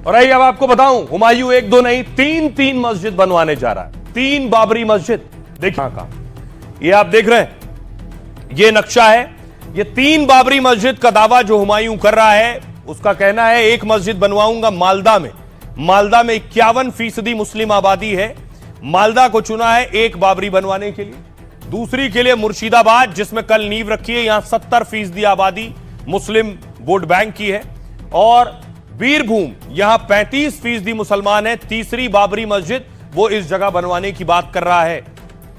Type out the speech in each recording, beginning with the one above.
और आइए अब आपको बताऊं, हुमायूं एक दो नहीं तीन मस्जिद बनवाने जा रहा है। 3 बाबरी मस्जिद। देखिए कहां, ये आप देख रहे हैं, ये नक्शा है। ये 3 बाबरी मस्जिद का दावा जो हुमायूं कर रहा है, उसका कहना है एक मस्जिद बनवाऊंगा मालदा में। मालदा में 51% मुस्लिम आबादी है। मालदा को चुना है एक बाबरी बनवाने के लिए। दूसरी के लिए मुर्शिदाबाद, जिसमें कल नींव रखी है, यहां 70% आबादी मुस्लिम वोट बैंक की है। और बीरभूम, यहां 35% मुसलमान है। तीसरी बाबरी मस्जिद वो इस जगह बनवाने की बात कर रहा है।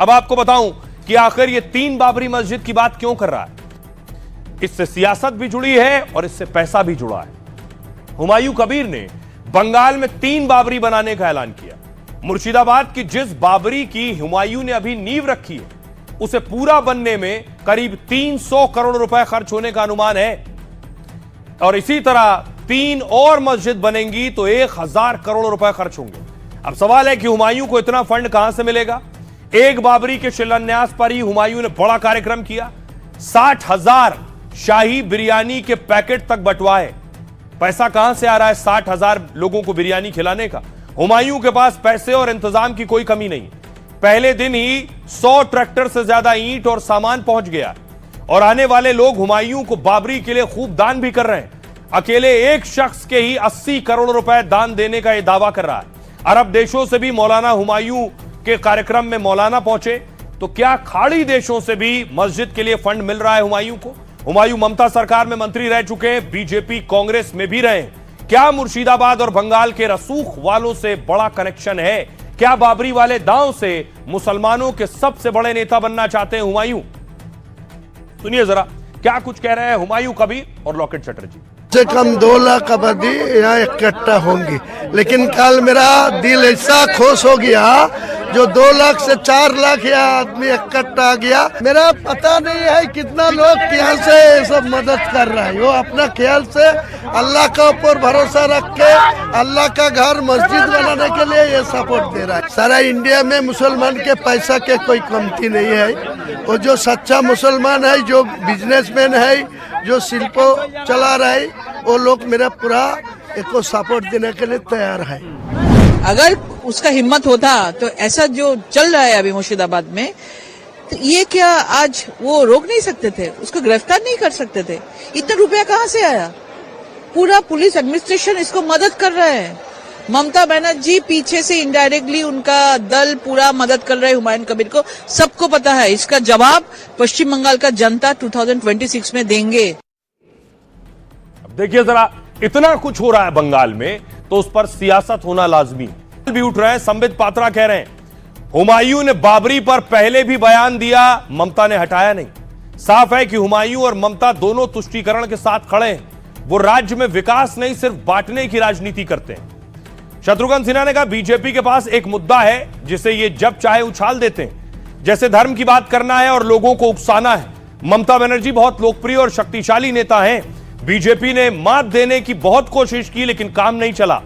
अब आपको बताऊं कि आखिर ये 3 बाबरी मस्जिद की बात क्यों कर रहा है। इससे सियासत भी जुड़ी है और इससे पैसा भी जुड़ा है। हुमायूं कबीर ने बंगाल में 3 बाबरी बनाने का ऐलान किया। मुर्शिदाबाद की जिस बाबरी की हुमायूं ने अभी नींव रखी है, उसे पूरा बनने में करीब 300 करोड़ रुपए खर्च होने का अनुमान है। और इसी तरह 3 और मस्जिद बनेंगी तो 1000 करोड़ रुपए खर्च होंगे। अब सवाल है कि हुमायूं को इतना फंड कहां से मिलेगा। एक बाबरी के शिलान्यास पर ही हुमायूं ने बड़ा कार्यक्रम किया। 60,000 शाही बिरयानी के पैकेट तक बंटवाए। पैसा कहां से आ रहा है 60,000 लोगों को बिरयानी खिलाने का। हुमायूं के पास पैसे और इंतजाम की कोई कमी नहीं। पहले दिन ही 100 ट्रैक्टर से ज्यादा ईंट और सामान पहुंच गया। और आने वाले लोग हुमायूं को बाबरी के लिए खूब दान भी कर रहे हैं। अकेले एक शख्स के ही 80 करोड़ रुपए दान देने का यह दावा कर रहा है। अरब देशों से भी मौलाना हुमायूं के कार्यक्रम में मौलाना पहुंचे। तो क्या खाड़ी देशों से भी मस्जिद के लिए फंड मिल रहा है हुमायूं को। हुमायूं ममता सरकार में मंत्री रह चुके हैं, बीजेपी कांग्रेस में भी रहे। क्या मुर्शिदाबाद और बंगाल के रसूख वालों से बड़ा कनेक्शन है। क्या बाबरी वाले दांव से मुसलमानों के सबसे बड़े नेता बनना चाहते हैं हुमायूं। सुनिए जरा क्या कुछ कह रहे हैं हुमायूं कबीर और लॉकेट चटर्जी। से कम 2 लाख आबादी यहाँ इकट्ठा होंगी, लेकिन कल मेरा दिल ऐसा खुश हो गया जो 2 लाख से 4 लाख यहाँ आदमी इकट्ठा आ गया। मेरा पता नहीं है कितना लोग यहाँ से सब मदद कर रहा है। वो अपना ख्याल से अल्लाह का ऊपर भरोसा रख के अल्लाह का घर मस्जिद बनाने के लिए ये सपोर्ट दे रहा है। सारा इंडिया में मुसलमान के पैसा के कोई कमती नहीं है। वो जो सच्चा मुसलमान है, जो बिजनेसमैन है, जो शिल्पो चला रहा है, वो लोग मेरा पूरा एक सपोर्ट देने के लिए तैयार है। अगर उसका हिम्मत होता तो ऐसा जो चल रहा है अभी मुर्शिदाबाद में, तो ये क्या आज वो रोक नहीं सकते थे, उसको गिरफ्तार नहीं कर सकते थे। इतना रुपया कहाँ से आया। पूरा पुलिस एडमिनिस्ट्रेशन इसको मदद कर रहा है। ममता बनर्जी पीछे से इनडायरेक्टली उनका दल पूरा मदद कर रहा है हुमायूं कबीर को। सबको पता है इसका जवाब पश्चिम बंगाल का जनता 2026 में देंगे। अब देखिए जरा, इतना कुछ हो रहा है बंगाल में तो उस पर सियासत होना लाजमी भी उठ रहा है। संबित पात्रा कह रहे हैं हुमायूं ने बाबरी पर पहले भी बयान दिया, ममता ने हटाया नहीं। साफ है कि हुमायूं और ममता दोनों तुष्टीकरण के साथ खड़े हैं। वो राज्य में विकास नहीं, सिर्फ बांटने की राजनीति करते हैं। शत्रुघ्न सिन्हा ने कहा बीजेपी के पास एक मुद्दा है जिसे ये जब चाहे उछाल देते हैं, जैसे धर्म की बात करना है और लोगों को उकसाना है। ममता बनर्जी बहुत लोकप्रिय और शक्तिशाली नेता हैं। बीजेपी ने मात देने की बहुत कोशिश की लेकिन काम नहीं चला,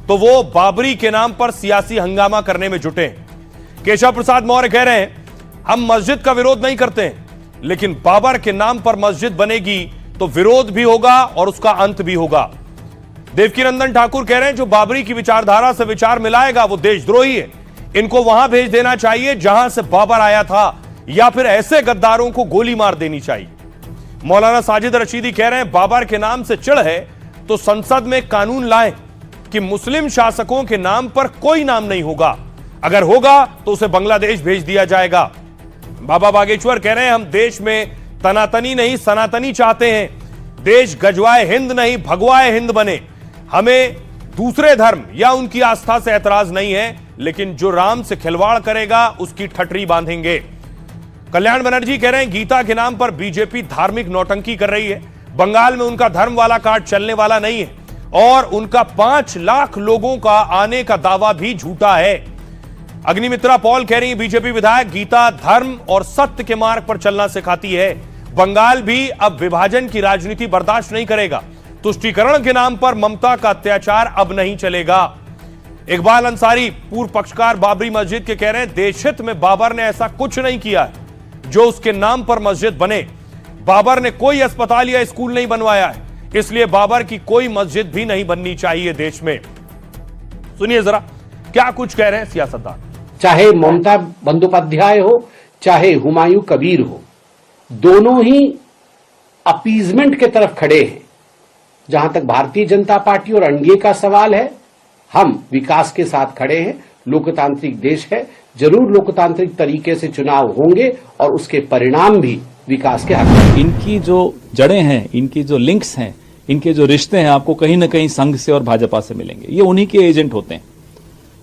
तो वो बाबरी के नाम पर सियासी हंगामा करने में जुटे हैं। केशव प्रसाद मौर्य कह रहे हैं हम मस्जिद का विरोध नहीं करते हैं, लेकिन बाबर के नाम पर मस्जिद बनेगी तो विरोध भी होगा और उसका अंत भी होगा। देवकीनंदन ठाकुर कह रहे हैं जो बाबरी की विचारधारा से विचार मिलाएगा वो देशद्रोही है। इनको वहां भेज देना चाहिए जहां से बाबर आया था, या फिर ऐसे गद्दारों को गोली मार देनी चाहिए। मौलाना साजिद रशीदी कह रहे हैं बाबर के नाम से चिढ़ है तो संसद में कानून लाएं कि मुस्लिम शासकों के नाम पर कोई नाम नहीं होगा, अगर होगा तो उसे बांग्लादेश भेज दिया जाएगा। बाबा बागेश्वर कह रहे हैं हम देश में तनातनी नहीं सनातनी चाहते हैं। देश गजवाए हिंद नहीं भगवाए हिंद बने। हमें दूसरे धर्म या उनकी आस्था से ऐतराज नहीं है, लेकिन जो राम से खिलवाड़ करेगा उसकी ठटरी बांधेंगे। कल्याण बनर्जी कह रहे हैं गीता के नाम पर बीजेपी धार्मिक नौटंकी कर रही है। बंगाल में उनका धर्म वाला कार्ड चलने वाला नहीं है और उनका 5 लाख लोगों का आने का दावा भी झूठा है। अग्निमित्रा पॉल कह रही है बीजेपी विधायक गीता धर्म और सत्य के मार्ग पर चलना सिखाती है। बंगाल भी अब विभाजन की राजनीति बर्दाश्त नहीं करेगा। तुष्टीकरण के नाम पर ममता का अत्याचार अब नहीं चलेगा। इकबाल अंसारी पूर्व पक्षकार बाबरी मस्जिद के कह रहे हैं देशहित में बाबर ने ऐसा कुछ नहीं किया है जो उसके नाम पर मस्जिद बने। बाबर ने कोई अस्पताल या स्कूल नहीं बनवाया है, इसलिए बाबर की कोई मस्जिद भी नहीं बननी चाहिए देश में। सुनिए जरा क्या कुछ कह रहे हैं सियासतदान। चाहे ममता बंदोपाध्याय हो, चाहे हुमायूं कबीर हो, दोनों ही अपीजमेंट के तरफ खड़े हैं। जहां तक भारतीय जनता पार्टी और एनडीए का सवाल है, हम विकास के साथ खड़े हैं। लोकतांत्रिक देश है, जरूर लोकतांत्रिक तरीके से चुनाव होंगे और उसके परिणाम भी विकास के हक में। इनकी जो जड़ें हैं, इनकी जो लिंक्स हैं, इनके जो रिश्ते हैं, आपको कहीं ना कहीं संघ से और भाजपा से मिलेंगे। ये उन्हीं के एजेंट होते हैं।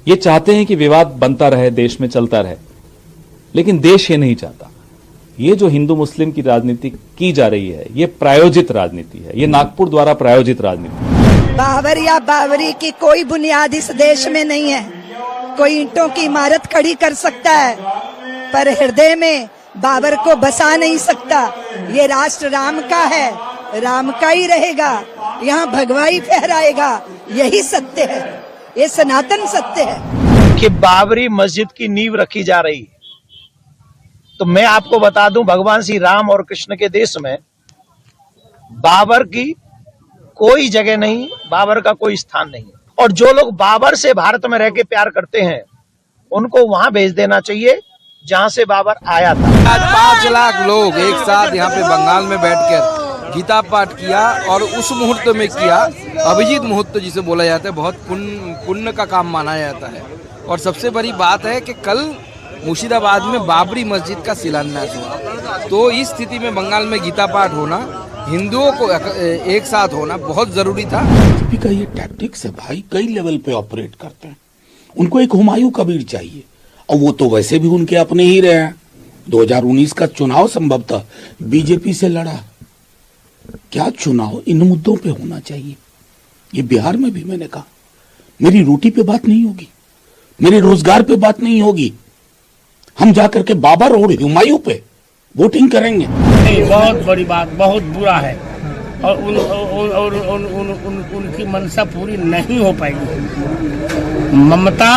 ये चाहते हैं कि विवाद बनता रहे, देश में चलता रहे, लेकिन देश ये नहीं चाहता। ये जो हिंदू मुस्लिम की राजनीति की जा रही है, ये प्रायोजित राजनीति है, ये नागपुर द्वारा प्रायोजित राजनीति है। बाबर या बाबरी की कोई बुनियाद इस देश में नहीं है। कोई ईंटों की इमारत खड़ी कर सकता है, पर हृदय में बाबर को बसा नहीं सकता। ये राष्ट्र राम का है, राम का ही रहेगा, यहाँ भगवाई फहराएगा। यही सत्य है, ये सनातन सत्य है कि बाबरी मस्जिद की नींव रखी जा रही है। तो मैं आपको बता दूं, भगवान श्री राम और कृष्ण के देश में बाबर की कोई जगह नहीं, बाबर का कोई स्थान नहीं। और जो लोग बाबर से भारत में रह के प्यार करते हैं, उनको वहां भेज देना चाहिए जहां से बाबर आया था। आज 5 लाख लोग एक साथ यहाँ पे बंगाल में बैठकर गीता पाठ किया और उस मुहूर्त में किया, अभिजीत मुहूर्त जिसे बोला जाता है, बहुत पुण्य का काम माना जाता है। और सबसे बड़ी बात है कि कल मुर्शिदाबाद में बाबरी मस्जिद का शिलान्यास हुआ। तो इस स्थिति में बंगाल में गीता पाठ होना, हिंदुओं को एक साथ होना बहुत जरूरी था। बीजेपी का ये टैक्टिक्स है भाई, कई लेवल पे ऑपरेट करते हैं। उनको एक हुमायूं कबीर चाहिए, और वो तो वैसे भी उनके अपने ही रहे हैं। 2019 का चुनाव संभवतः बीजेपी से लड़ा। क्या चुनाव इन मुद्दों पे होना चाहिए? ये बिहार में भी मैंने कहा, मेरी रोटी पे बात नहीं होगी, मेरे रोजगार पे बात नहीं होगी, हम जाकर के बाबर और हुमायूं पे वोटिंग करेंगे। बहुत बड़ी बात, बहुत बुरा है, और उनकी मनसा पूरी नहीं हो पाएगी। ममता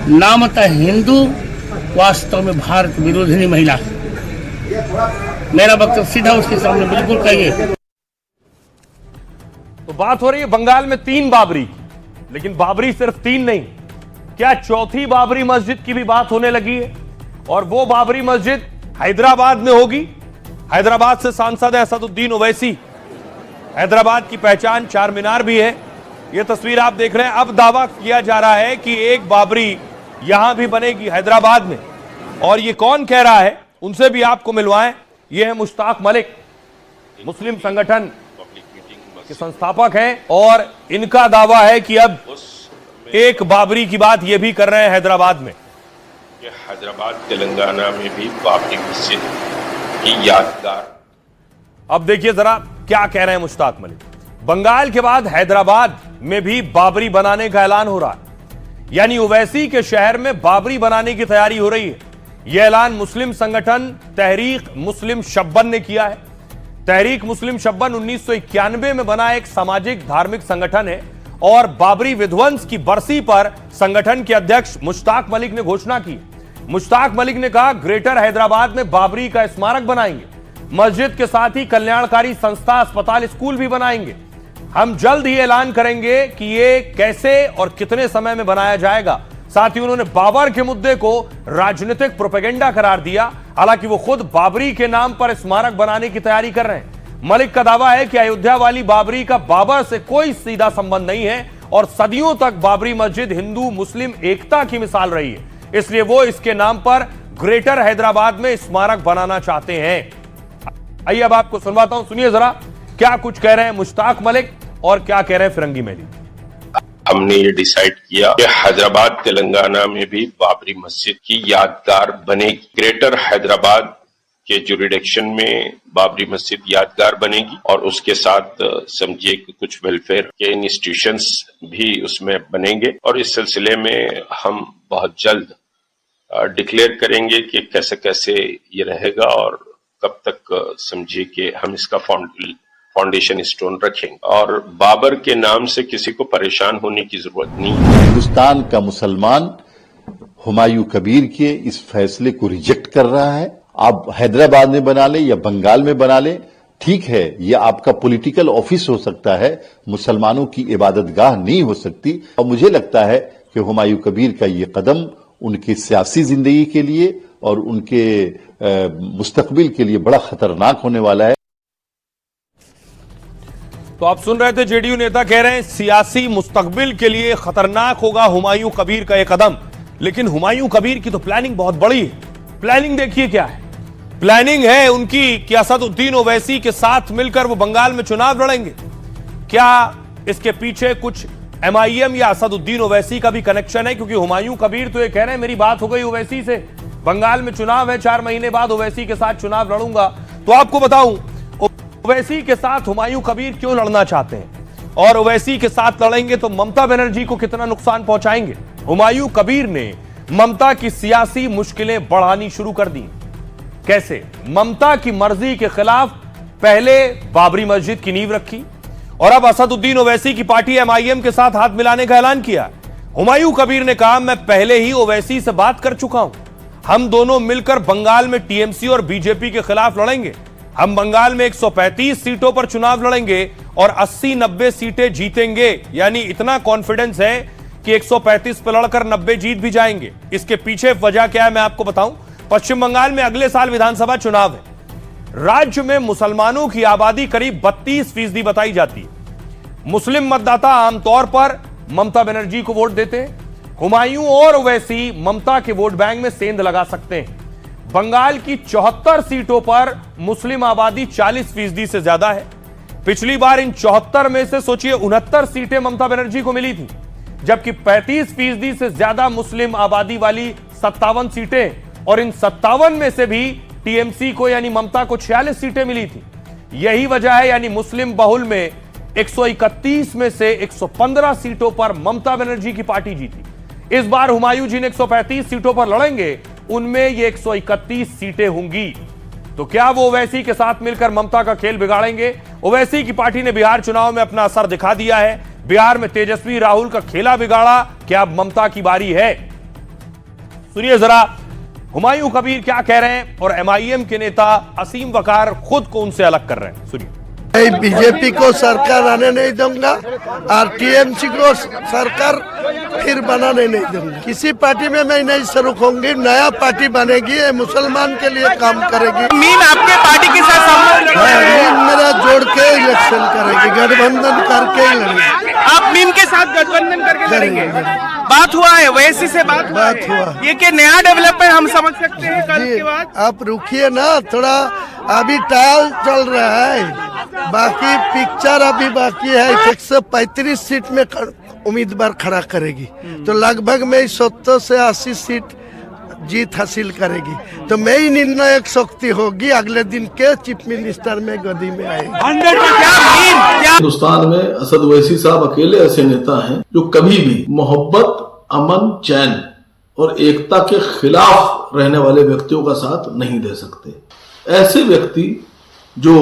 नामतः हिंदू, वास्तव में भारत विरोधी महिला है। मेरा वक्तव्य सीधा उसके सामने बिल्कुल कहिए। तो बात हो रही है बंगाल में 3 बाबरी की, लेकिन बाबरी सिर्फ 3 नहीं, क्या चौथी बाबरी मस्जिद की भी बात होने लगी है? और वो बाबरी मस्जिद हैदराबाद में होगी। हैदराबाद से सांसद है असदुद्दीन ओवैसी। हैदराबाद की पहचान चार मीनार भी है। यह तस्वीर आप देख रहे हैं। अब दावा किया जा रहा है कि एक बाबरी यहां भी बनेगी हैदराबाद में, और ये कौन कह रहा है उनसे भी आपको मिलवाएं। ये है मुश्ताक मलिक, मुस्लिम संगठन के संस्थापक हैं, और इनका दावा है कि अब एक बाबरी की बात ये भी कर रहे हैं हैदराबाद में। हैदराबाद तेलंगाना में भी बाबरी मस्जिद की यादगार। अब देखिए जरा क्या कह रहे हैं मुश्ताक मलिक। बंगाल के बाद हैदराबाद में भी बाबरी बनाने का ऐलान हो रहा है, यानी ओवैसी के शहर में बाबरी बनाने की तैयारी हो रही है। यह ऐलान मुस्लिम संगठन तहरीक मुस्लिम शब्बन ने किया है। तहरीक मुस्लिम शब्बन 1991 में बना एक सामाजिक धार्मिक संगठन है, और बाबरी विध्वंस की बरसी पर संगठन के अध्यक्ष मुश्ताक मलिक ने घोषणा की। मुश्ताक मलिक ने कहा, ग्रेटर हैदराबाद में बाबरी का स्मारक बनाएंगे, मस्जिद के साथ ही कल्याणकारी संस्था, अस्पताल, स्कूल भी बनाएंगे। हम जल्द ही ऐलान करेंगे कि ये कैसे और कितने समय में बनाया जाएगा। साथ ही उन्होंने बाबर के मुद्दे को राजनीतिक प्रोपेगेंडा करार दिया। हालांकि वो खुद बाबरी के नाम पर स्मारक बनाने की तैयारी कर रहे हैं। मलिक का दावा है कि अयोध्या वाली बाबरी का बाबर से कोई सीधा संबंध नहीं है, और सदियों तक बाबरी मस्जिद हिंदू मुस्लिम एकता की मिसाल रही है, इसलिए वो इसके नाम पर ग्रेटर हैदराबाद में स्मारक बनाना चाहते हैं। आइए अब आपको सुनवाता हूं, सुनिए जरा क्या कुछ कह रहे हैं मुश्ताक मलिक और क्या कह रहे हैं फिरंगी मेली। हमने ये डिसाइड किया कि हैदराबाद तेलंगाना में भी बाबरी मस्जिद की यादगार बनेगी। ग्रेटर हैदराबाद के जुरिडिक्शन में बाबरी मस्जिद यादगार बनेगी, और उसके साथ समझिए कि कुछ वेलफेयर के इंस्टीट्यूशंस भी उसमें बनेंगे। और इस सिलसिले में हम बहुत जल्द डिक्लेयर करेंगे कि कैसे कैसे ये रहेगा और कब तक समझिए कि हम इसका फाउंडेशन स्टोन रखेंगे। और बाबर के नाम से किसी को परेशान होने की जरूरत नहीं है। हिंदुस्तान का मुसलमान हुमायूं कबीर के इस फैसले को रिजेक्ट कर रहा है। आप हैदराबाद में बना ले या बंगाल में बना ले, ठीक है, ये आपका पॉलिटिकल ऑफिस हो सकता है, मुसलमानों की इबादतगाह नहीं हो सकती। और मुझे लगता है कि हुमायूं कबीर का ये कदम उनकी सियासी जिंदगी के लिए और उनके मुस्तकबिल के लिए बड़ा खतरनाक होने वाला है। तो आप सुन रहे थे, जेडीयू नेता कह रहे हैं सियासी मुस्तकबिल के लिए खतरनाक होगा हुमायूं कबीर का यह कदम। लेकिन हुमायूं कबीर की तो प्लानिंग बहुत बड़ी है। प्लानिंग देखिए क्या है। प्लानिंग है उनकी कि असदुद्दीन ओवैसी के साथ मिलकर वो बंगाल में चुनाव लड़ेंगे। क्या इसके पीछे कुछ एमआईएम या असदुद्दीन ओवैसी का भी कनेक्शन है? क्योंकि हुमायूं कबीर तो ये कह रहे हैं मेरी बात हो गई ओवैसी से, बंगाल में चुनाव है, 4 महीने बाद ओवैसी के साथ चुनाव लड़ूंगा। तो आपको बताऊं ओवैसी के साथ हुमायूं कबीर क्यों लड़ना चाहते हैं और ओवैसी के साथ लड़ेंगे तो ममता बनर्जी को कितना नुकसान पहुंचाएंगे। हुमायूं कबीर ने ममता की सियासी मुश्किलें बढ़ानी शुरू कर दी। कैसे? ममता की मर्जी के खिलाफ पहले बाबरी मस्जिद की नींव रखी और अब असदुद्दीन ओवैसी की पार्टी एमआईएम के साथ हाथ मिलाने का ऐलान किया। हुमायूं कबीर ने कहा मैं पहले ही ओवैसी से बात कर चुका हूं, हम दोनों मिलकर बंगाल में टीएमसी और बीजेपी के खिलाफ लड़ेंगे। हम बंगाल में 135 सीटों पर चुनाव लड़ेंगे और 80-90 सीटें जीतेंगे। यानी इतना कॉन्फिडेंस है कि 135 पर लड़कर 90 जीत भी जाएंगे। इसके पीछे वजह क्या है मैं आपको बताऊं। पश्चिम बंगाल में अगले साल विधानसभा चुनाव है। राज्य में मुसलमानों की आबादी करीब 32% बताई जाती है। मुस्लिम मतदाता आमतौर पर ममता बनर्जी को वोट देते हैं। हुमायूं और ओवैसी ममता के वोट बैंक में सेंध लगा सकते हैं। बंगाल की 74 सीटों पर मुस्लिम आबादी 40% से ज्यादा है। पिछली बार इन 74 में से सोचिए 69 सीटें ममता बनर्जी को मिली थी, जबकि 35% से ज्यादा मुस्लिम आबादी वाली 57 सीटें और इन 57 में से भी टीएमसी को यानी ममता को 46 सीटें मिली थी। यही वजह है यानी मुस्लिम बहुल में 131 में से 115 सीटों पर ममता बनर्जी की पार्टी जीती। इस बार हुमायूं जिन 135 सीटों पर लड़ेंगे उनमें ये 131 सीटें होंगी। तो क्या वो ओवैसी के साथ मिलकर ममता का खेल बिगाड़ेंगे? ओवैसी की पार्टी ने बिहार चुनाव में अपना असर दिखा दिया है। बिहार में तेजस्वी राहुल का खेला बिगाड़ा, क्या अब ममता की बारी है? सुनिए जरा हुमायूं कबीर क्या कह रहे हैं और एमआईएम के नेता असीम वकार खुद को उनसे अलग कर रहे हैं। सुनिए। बीजेपी को सरकार आने नहीं दूंगा और टीएमसी को सरकार फिर बनाने नहीं दूंगा। किसी पार्टी में मैं नहीं शुरू होंगी, नया पार्टी बनेगी, मुसलमान के लिए काम करेगी। मीम आपके पार्टी के साथ मीम मेरा जोड़ के इलेक्शन करेगी, गठबंधन करके ही लड़ेगी। आप मीम के साथ गठबंधन करके लड़ेंगे? बात हुआ है ओवैसी से बात हुआ। ये क्या नया डेवलपमेंट हम समझ सकते हैं कल के बाद? आप रुकिए ना थोड़ा, अभी ट्रायल चल रहा है, बाकी पिक्चर अभी बाकी है। 135 सीट में उम्मीदवार खड़ा करेगी तो लगभग में 70 से 80 सीट जीत हासिल करेगी। तो मैं ही निर्णायक शक्ति होगी, अगले दिन के चीफ मिनिस्टर में गद्दी में आएगी। हिंदुस्तान में असद ओवैसी साहब अकेले ऐसे नेता हैं जो कभी भी मोहब्बत, अमन, चैन और एकता के खिलाफ रहने वाले व्यक्तियों का साथ नहीं दे सकते। ऐसे व्यक्ति जो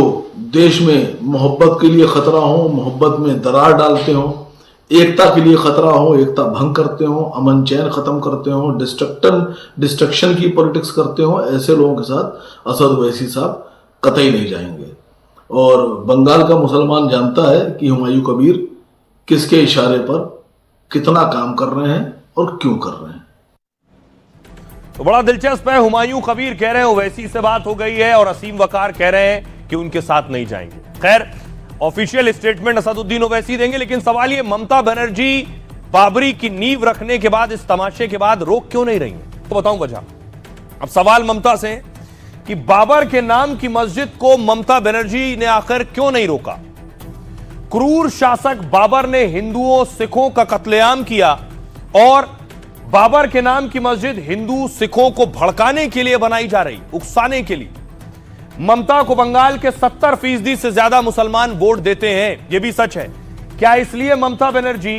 देश में मोहब्बत के लिए खतरा हो, मोहब्बत में दरार डालते हो, एकता के लिए खतरा हो, एकता भंग करते हो, अमन चैन खत्म करते हो, डिस्ट्रक्शन की पॉलिटिक्स करते हो, ऐसे लोगों के साथ असद ओवैसी साहब कतई नहीं जाएंगे। और बंगाल का मुसलमान जानता है कि हुमायूं कबीर किसके इशारे पर कितना काम कर रहे हैं और क्यों कर रहे हैं। तो बड़ा दिलचस्प है, हुमायूं कबीर कह रहे हैं ओवैसी से बात हो गई है और असीम वकार कह रहे हैं कि उनके साथ नहीं जाएंगे। खैर ऑफिशियल स्टेटमेंट असदुद्दीन ओवैसी देंगे, लेकिन सवाल ये ममता बनर्जी बाबरी की नींव रखने के बाद इस तमाशे के बाद रोक क्यों नहीं रही है? तो बताऊं वजह। अब सवाल ममता से कि बाबर के नाम की मस्जिद को ममता बनर्जी ने आखिर क्यों नहीं रोका? क्रूर शासक बाबर ने हिंदुओं सिखों का कत्लेआम किया और बाबर के नाम की मस्जिद हिंदू सिखों को भड़काने के लिए बनाई जा रही, उकसाने के लिए। ममता को बंगाल के 70% से ज्यादा मुसलमान वोट देते हैं, यह भी सच है। क्या इसलिए ममता बनर्जी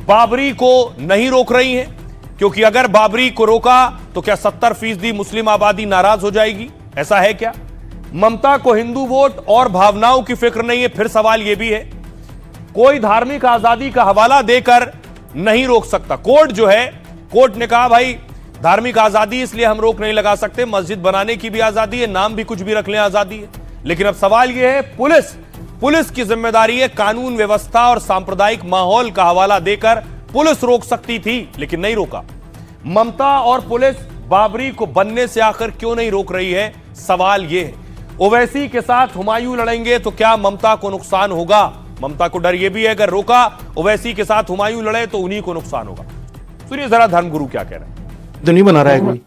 बाबरी को नहीं रोक रही हैं? क्योंकि अगर बाबरी को रोका तो क्या 70% मुस्लिम आबादी नाराज हो जाएगी? ऐसा है क्या? ममता को हिंदू वोट और भावनाओं की फिक्र नहीं है? फिर सवाल यह भी है, कोई धार्मिक आजादी का हवाला देकर नहीं रोक सकता। कोर्ट जो है, कोर्ट ने कहा भाई धार्मिक आजादी इसलिए हम रोक नहीं लगा सकते, मस्जिद बनाने की भी आजादी है, नाम भी कुछ भी रख लें आजादी है, लेकिन अब सवाल यह है, पुलिस की जिम्मेदारी है कानून व्यवस्था और सांप्रदायिक माहौल का हवाला देकर पुलिस रोक सकती थी, लेकिन नहीं रोका। ममता और पुलिस बाबरी को बनने से आखिर क्यों नहीं रोक रही है? सवाल यह है। ओवैसी के साथ हुमायूं लड़ेंगे तो क्या ममता को नुकसान होगा? ममता को डर यह भी है, अगर रोका ओवैसी के साथ हुमायूं लड़े तो उन्हीं को नुकसान होगा। सुनिए जरा धर्मगुरु क्या कह रहे हैं। तो नहीं बना रहा है कोई।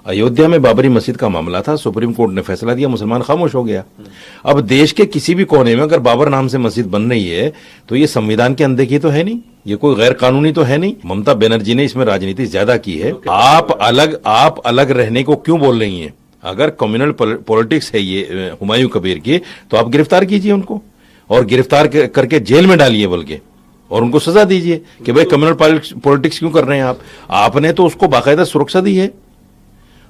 अयोध्या में बाबरी मस्जिद का मामला था, सुप्रीम कोर्ट ने फैसला दिया, मुसलमान खामोश हो गया। अब देश के किसी भी कोने में अगर बाबर नाम से मस्जिद बन रही है तो ये संविधान की अनदेखी तो है नहीं, ये कोई गैर कानूनी तो है नहीं। ममता बनर्जी ने इसमें राजनीति ज्यादा की है। आप अलग रहने को क्यों बोल रही हैं? अगर कम्युनल पॉलिटिक्स है ये हुमायूं कबीर की, तो आप गिरफ्तार कीजिए उनको और गिरफ्तार करके जेल में डालिए बल्कि, और उनको सजा दीजिए कि भाई कम्युनल पॉलिटिक्स क्यों कर रहे हैं आप। आपने तो उसको बाकायदा सुरक्षा दी है,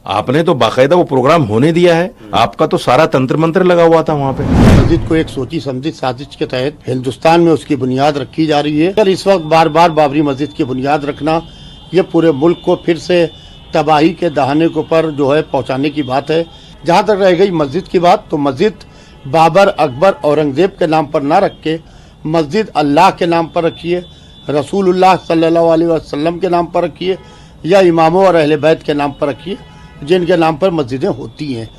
आपने तो बाकायदा वो प्रोग्राम होने दिया है, आपका तो सारा तंत्र मंत्र लगा हुआ था वहां पे। मस्जिद को एक सोची समझी साजिश के तहत हिंदुस्तान में उसकी बुनियाद रखी जा रही है। इस वक्त बार बार बाबरी मस्जिद की बुनियाद रखना ये पूरे मुल्क को फिर से तबाही के दहाने के ऊपर जो है पहुंचाने की बात है। जहां तक रह गई मस्जिद की बात, तो मस्जिद बाबर, अकबर, औरंगजेब के नाम पर ना रख के मस्जिद अल्लाह के नाम पर रखिए, रसूलुल्लाह सल्लल्लाहु अलैहि वसल्लम के नाम पर रखिए, या इमामों और अहले बैत के नाम पर रखिए, जिनके नाम पर मस्जिदें होती हैं।